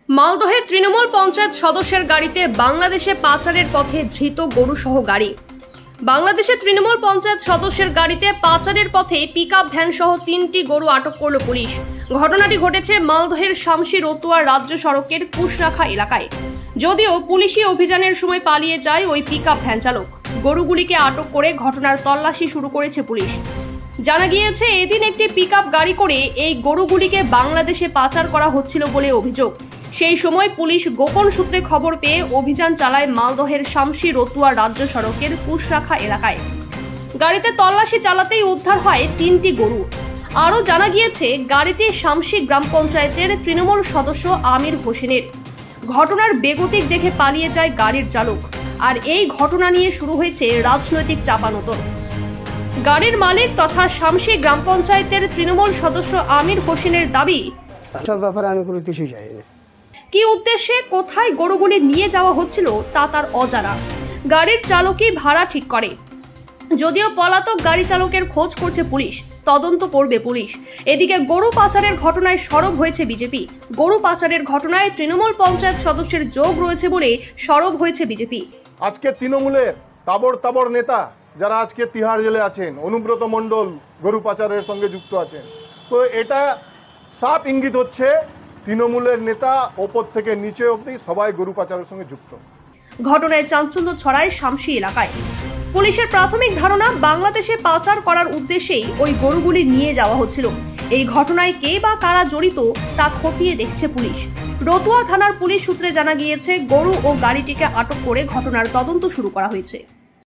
মালদহে তৃণমূল পঞ্চায়েত সদস্যের গাড়িতে বাংলাদেশে পাচারের পথে ধৃত গরুসহ গাড়ি। বাংলাদেশের তৃণমূল পঞ্চায়েত সদস্যের গাড়িতে পাচারের পথে পিকআপ ভ্যান সহ 3টি গরু আটক করল পুলিশ। ঘটনাটি ঘটেছে মালদহের শামসি রতুয়া রাজ্য সড়কের কুশরাখা এলাকায়। যদিও পুলিশি অভিযানের সময় পালিয়ে যায় ওই পিকআপ ভ্যান চালক, গরুগুলিকে আটক করে ঘটনার তল্লাশি শুরু করেছে পুলিশ। জানা গিয়েছে, এদিন একটি পিকআপ গাড়ি করে এই গরুগুলিকে বাংলাদেশে পাচার করা হচ্ছিল বলে অভিযোগ। সেই সময় পুলিশ গোপন সূত্রে খবর পেয়ে অভিযান চালায় মালদহের শামসি রতুয়া রাজ্য সড়কের কুশরাখা এলাকায়। গাড়িতে তল্লাশি চালাতেই উদ্ধার হয় 3টি গরু। আরও জানা গিয়েছে, গাড়িটি শামসি গ্রাম পঞ্চায়েতের তৃণমূল সদস্য আমির হোসেনের। ঘটনার বেগতিক দেখে পালিয়ে যায় গাড়ির চালক, আর এই ঘটনা নিয়ে শুরু হয়েছে রাজনৈতিক চাপানোতর। গাড়ির মালিক তথা শামসি গ্রাম পঞ্চায়েতের তৃণমূল সদস্য আমির হোসেনের দাবি, সব ব্যাপারে আমি কোনো কিছুই জানি না। কি উদ্দেশ্যে কোথায় গরুগুলি নিয়ে যাওয়া হচ্ছিল তা তার অজানা। গাড়ির চালকই ভাড়া ঠিক করে। যদিও পলাতক গাড়ি চালকের খোঁজ করছে পুলিশ, তদন্ত করবে পুলিশ। এদিকে গরু পাচারের ঘটনায় সরব হয়েছে বিজেপি। গরু পাচারের ঘটনায় তৃণমূল পঞ্চায়েত সদস্যের যোগ রয়েছে বলে সরব হয়েছে বিজেপি। আজকে তৃণমূলের তাবড় তাবড় নেতা যারা আজকে তিহাড় জেলে আছেন, অনুব্রত মণ্ডল গরু পাচারের সঙ্গে যুক্ত আছেন। তো এটা সাফ ইঙ্গিত হচ্ছে তৃণমূলের নেতা ওপর থেকে নিচে অবধি সবাই গরু পাচারের সঙ্গে যুক্ত। ঘটনায় চাঞ্চল্য ছড়ায় শামসি এলাকায়। পুলিশের প্রাথমিক ধারণা, বাংলাদেশে পাচার করার উদ্দেশ্যেই ওই গরুগুলি নিয়ে যাওয়া হচ্ছিল। এই ঘটনায় কে বা কারা জড়িত তা খতিয়ে দেখছে পুলিশ। রতুয়া থানার পুলিশ সূত্রে জানা গিয়েছে, গরু ও গাড়িটিকে আটক করে ঘটনার তদন্ত শুরু করা হয়েছে।